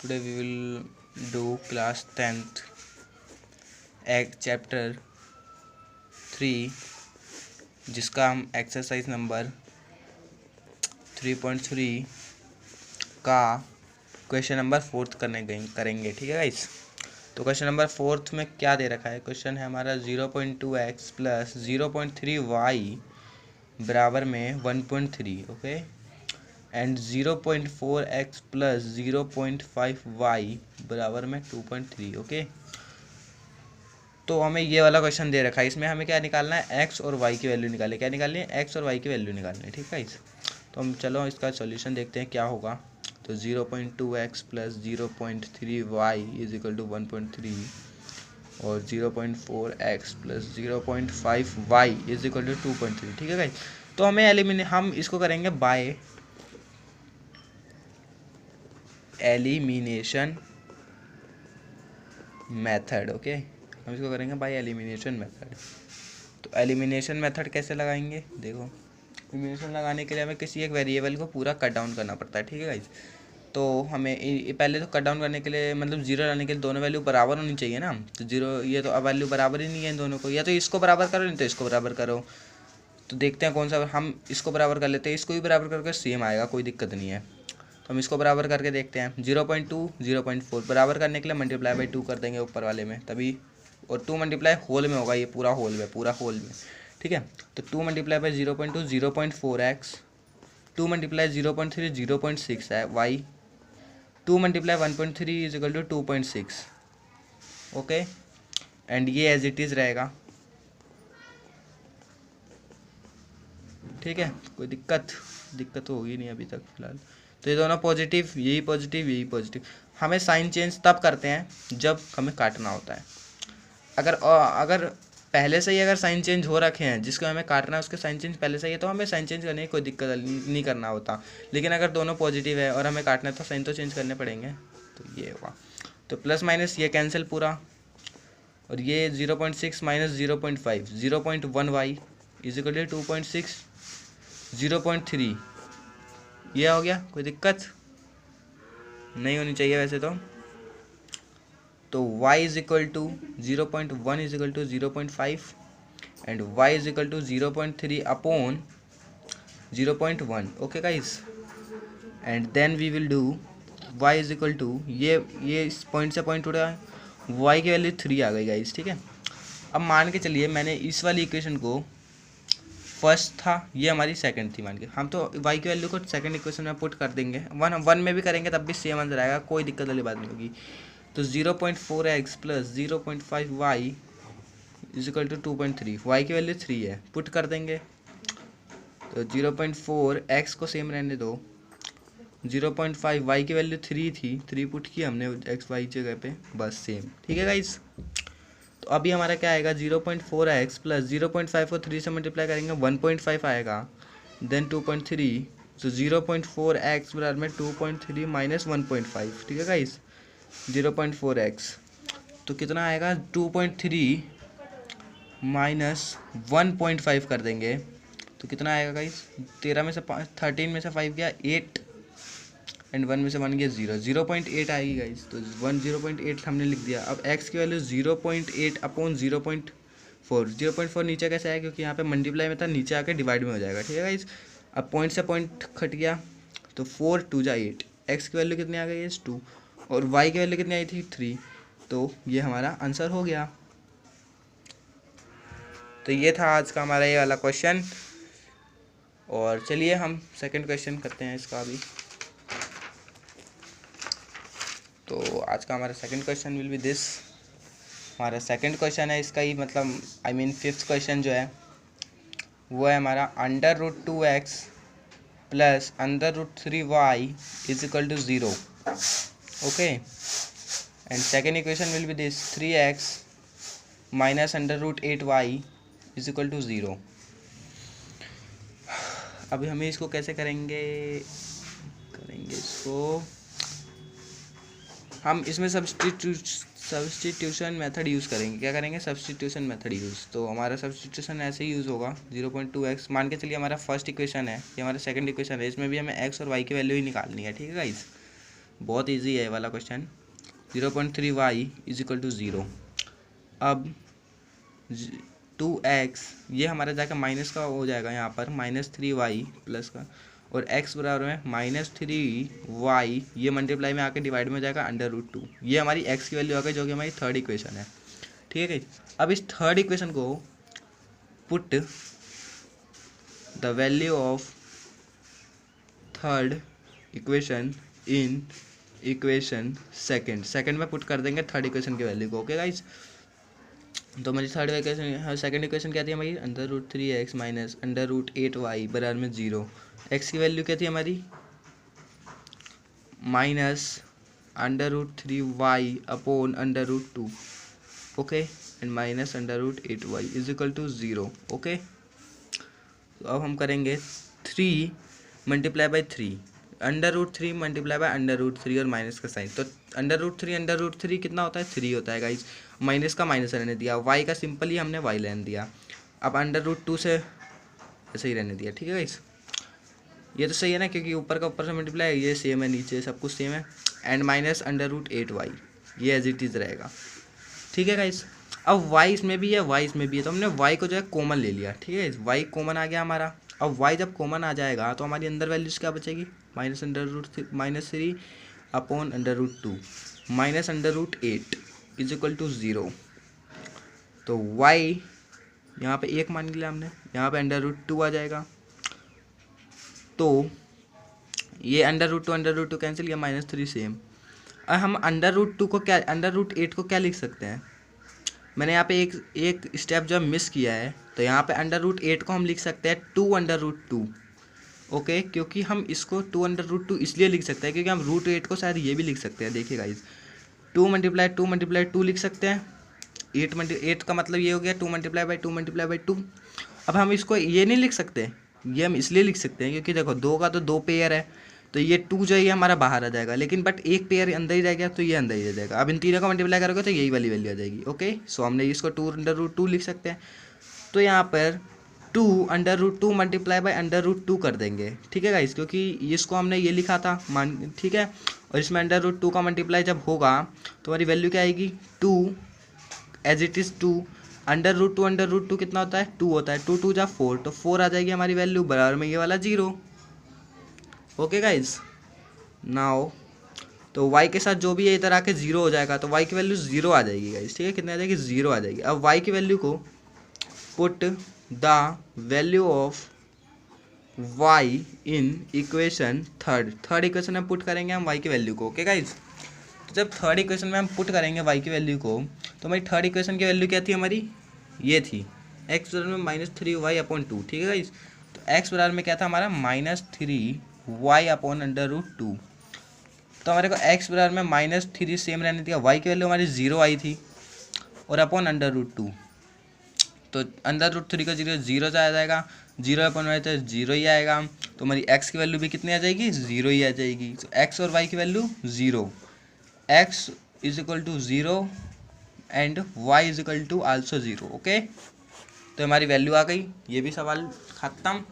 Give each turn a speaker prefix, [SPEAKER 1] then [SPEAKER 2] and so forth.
[SPEAKER 1] Today we will do class 10th chapter 3 जिसका हम exercise number 3.3 का क्वेश्चन नंबर 4 करेंगे। ठीक है गाइस। तो क्वेश्चन नंबर 4 में क्या दे रखा है? क्वेश्चन है हमारा 0.2x प्लस 0.3y बराबर में 1.3, okay, and 0.4x plus 0.5y बराबर में 2.3, ओके। तो हमें ये वाला क्वेश्चन दे रखा है, इसमें हमें क्या निकालना है? x और y की वैल्यू निकाले। क्या निकालनी है? x और y की वैल्यू निकालनी है। ठीक है गाइस। तो हम चलो इसका सॉल्यूशन देखते हैं क्या होगा। तो 0.2x plus 0.3y is equal to 1.3 और 0.4x plus 0.5y is equal to 2.3। ठीक है गाइस। तो हमें हम इसको करेंगे बाय एलिमिनेशन मेथड, ओके। हम इसको करेंगे बाय एलिमिनेशन मेथड। तो एलिमिनेशन मेथड कैसे लगाएंगे? देखो, एलिमिनेशन लगाने के लिए हमें किसी एक वेरिएबल को पूरा कट डाउन करना पड़ता है। ठीक है गाइस। तो हमें पहले तो कट डाउन करने के लिए मतलब जीरो लाने के लिए दोनों वैल्यू बराबर होनी चाहिए ना। तो जीरो, ये तो अब वैल्यू बराबर ही नहीं है इन दोनों को, या तो इसको बराबर करो नहीं तो इसको बराबर करो। तो देखते हैं कौन सा, हम इसको बराबर कर लेते हैं, इसको भी बराबर करके सेम आएगा, कोई दिक्कत नहीं है। तो हम इसको बराबर करके देखते हैं। 0.2 0.4 बराबर करने के लिए मल्टीप्लाई बाई 2 कर देंगे ऊपर वाले में, तभी, और 2 मल्टीप्लाई होल में होगा, ये पूरा होल में। ठीक है। तो 2 मल्टीप्लाई बाई 0.2 0.4x, 2 मल्टीप्लाई 0.3 0.6 है y, 2 multiply 1.3 is equal to 2.6, okay. And ये एज इट इज़ रहेगा। ठीक है, कोई दिक्कत तो होगी नहीं अभी तक फिलहाल। तो ये दोनों पॉजिटिव, यही पॉजिटिव, यही पॉजिटिव। हमें साइन चेंज तब करते हैं जब हमें काटना होता है। अगर पहले से ही अगर साइन चेंज हो रखे हैं, जिसको हमें काटना है उसके साइन चेंज पहले से ही है, तो हमें साइन चेंज करने की कोई दिक्कत नहीं करना होता। लेकिन अगर दोनों पॉजिटिव है और हमें काटना है तो साइन तो चेंज करने पड़ेंगे। तो ये हुआ। तो प्लस माइनस ये कैंसिल पूरा, और ये 0.6 minus 0.5 0.1y is equal to 2.6 0.3, ये हो गया। कोई दिक्कत नहीं होनी चाहिए वैसे तो y is equal to 0.1 is equal to 0.5 and y is equal to 0.3 upon 0.1, okay guys. And then we will do y is equal to, ये इस पॉइंट से पॉइंट उड़ा, y की वैल्यू 3 आ गई गाइस। ठीक है। अब मान के चलिए मैंने इस वाली इक्वेशन को फर्स्ट था, ये हमारी सेकंड थी मान के, हम तो y की वैल्यू को सेकंड इक्वेशन में पुट कर देंगे। वन में भी करेंगे तब भी सेम आंसर आएगा, कोई दिक्कत वाली बात नहीं होगी। तो 0.4x plus 0.5y is equal to 2.3, y की वैल्यू 3 है, पुट कर देंगे। तो 0.4x को सेम रहने दो, 0.5 y की वैल्यू 3 थी, 3 पुट की हमने x y जगह पे, बस सेम। ठीक है गाइस। तो अभी हमारा क्या आएगा? 0.4x प्लस 0.5 को 3 से मल्टीप्लाई करेंगे 1.5 आएगा, देन 2.3। तो 0.4x बराबर में 2.3 माइनस 1.5। ठीक है गाइस। 0.4x तो कितना आएगा? 2.3 माइनस 1.5 कर देंगे तो कितना आएगा गाइस? 13 में से 13 में से 5 गया 8 एंड 1 में से 1 गया 0, 0.8 आएगी गाइस। तो 0.8 हमने लिख दिया। अब x की वैल्यू 0.8 अपॉन 0.4 नीचे कैसे आया? क्योंकि यहाँ पे मल्टीप्लाई में था, नीचे आके डिवाइड में हो जाएगा। ठीक है गाइस। अब पॉइंट से पॉइंट कट गया तो 4 2 जा 8, x की वैल्यू कितनी आ गई? 2, और y की वैल्यू कितनी आई थी? 3। तो ये हमारा आंसर हो गया। तो ये था आज का हमारा ये वाला क्वेश्चन। और चलिए हम सेकंड क्वेश्चन करते हैं इसका अभी। तो आज का हमारा second question will be this. हमारा सेकंड क्वेश्चन है इसका ही मतलब फिफ्थ क्वेश्चन जो है वो है हमारा √2x plus √3y is equal to 0, okay. And second equation will be this 3x minus √8y is equal to 0। अभी हमें इसको कैसे करेंगे इसको हम इसमें सब्स्टिट्यूशन मेथड यूज़ करेंगे। क्या करेंगे? Substitution method use. तो हमारा सब्स्टिट्यूशन ऐसे ही यूज़ होगा। 0.2x मान के चलिए हमारा फर्स्ट इक्वेशन है, ये हमारा सेकंड इक्वेशन है, इसमें भी हमें x और y की वैल्यू ही निकालनी है। ठीक है गाइस। बहुत इजी है ये वाला question. 0.3y is equal to 0। अब 2x ये हमारा जाकर माइनस का हो जाएगा यहाँ पर, -3y प्लस का, और x बराबर में -3y ये मल्टीप्लाई में आके डिवाइड में हो जाएगा √2। ये हमारी x की वैल्यू आ गई, जो कि हमारी थर्ड इक्वेशन है। ठीक है, अब इस थर्ड इक्वेशन को put the value of third equation in equation second में पुट कर देंगे थर्ड इक्वेशन की वैल्यू को। ओके गाइस, तो हमारी थर्ड इक्वेशन, सेकंड इक्वेशन क्या थी हमारी, √3x माइनस √8y बराबर में 0। x की वैल्यू क्या थी हमारी, -√3y upon √2। Okay, and minus √8y is equal to 0। Okay, तो अब हम करेंगे 3 मल्टीप्लाई बाई 3, √3 मल्टीप्लाई बाय √3 और माइनस का साइन। तो √3 कितना होता है, 3 होता है गाइज। माइनस का माइनस रहने दिया, y का सिंपल ही हमने y रहने दिया। अब √2 से ऐसे ही रहने दिया। ठीक है गाइज, ये तो सही है ना, क्योंकि ऊपर का ऊपर से मल्टीप्लाई, ये सेम है, नीचे सब कुछ सेम है। एंड माइनस √8y ये एज इट इज़ रहेगा। ठीक है गाइज, अब y इसमें भी है, y इसमें भी है, तो हमने y को जो है कॉमन ले लिया। ठीक है, y कॉमन आ गया हमारा। अब y जब कॉमन आ जाएगा तो हमारी अंदर वैल्यूज क्या बचेगी, -3 upon √2 minus √8 is equal to 0। तो y यहाँ पे 1 मान लिया हमने, यहाँ पे √2 आ जाएगा। तो ये √2 कैंसिल किया, -3 सेम। अब हम √2 को क्या, √8 को क्या लिख सकते हैं, मैंने यहाँ पे एक स्टेप जो मिस किया है, तो यहाँ पे √8 को हम लिख सकते हैं 2√2। ओके, क्योंकि हम इसको 2√2 इसलिए लिख सकते हैं क्योंकि हम √8 को शायद ये भी लिख सकते हैं। देखिए गाइज, 2 मल्टीप्लाई 2 लिख सकते हैं। 8 का मतलब ये हो गया 2 मल्टीप्लाई बाई 2। अब हम इसको ये नहीं लिख सकते, ये हम इसलिए लिख सकते हैं क्योंकि देखो 2 का तो 2 पेयर है, तो ये 2 जो है ये हमारा बाहर आ जाएगा, लेकिन बट एक पेयर अंदर ही रह गया, तो ये अंदर ही रह जाएगा। अब इन तीनों का मल्टीप्लाई करोगे तो यही वाली वैल्यू आ जाएगी। ओके, सो हमने इसको 2√2 लिख सकते हैं। तो यहाँ पर 2 मल्टीप्लाई बाई √2 कर देंगे। ठीक है गाइस, क्योंकि इसको हमने ये लिखा था मान, ठीक है, और इसमें √2 का मल्टीप्लाई जब होगा तो हमारी वैल्यू क्या आएगी, 2 एज इट इज़ 2 √2 कितना होता है, 2 होता है, 2 2 जा 4, तो 4 आ जाएगी हमारी वैल्यू, बराबर में ये वाला 0। ओके गाइज, नाउ तो y के साथ जो भी है इधर आके 0 हो जाएगा, तो y की वैल्यू 0 आ जाएगी गाइज। ठीक है, कितने आ जाएगी, 0 आ जाएगी। अब y की वैल्यू को put the value of y in equation third equation में पुट करेंगे हम y की वैल्यू को। ओके गाइज, तो जब थर्ड इक्वेशन में हम पुट करेंगे y की वैल्यू को, तो हमारी थर्ड इक्वेशन की वैल्यू क्या थी हमारी, ये थी x बराबर में -3y अपॉन 2। ठीक है गाइज, तो x बराबर में क्या था हमारा, -3y अपॉन √2। तो हमारे को x बराबर में -3 सेम रहने दिया, y की वैल्यू हमारी 0 आई थी, और अपॉन √2, तो √3 का 0 आ जाएगा, 0 अपॉन y तो 0 ही आएगा, तो हमारी x की वैल्यू भी कितनी आ जाएगी, 0 ही आ जाएगी। तो x और y की value 0, x is equal to 0 and y is equal to also 0। Okay, तो हमारी वैल्यू आ गई, ये भी सवाल खत्म।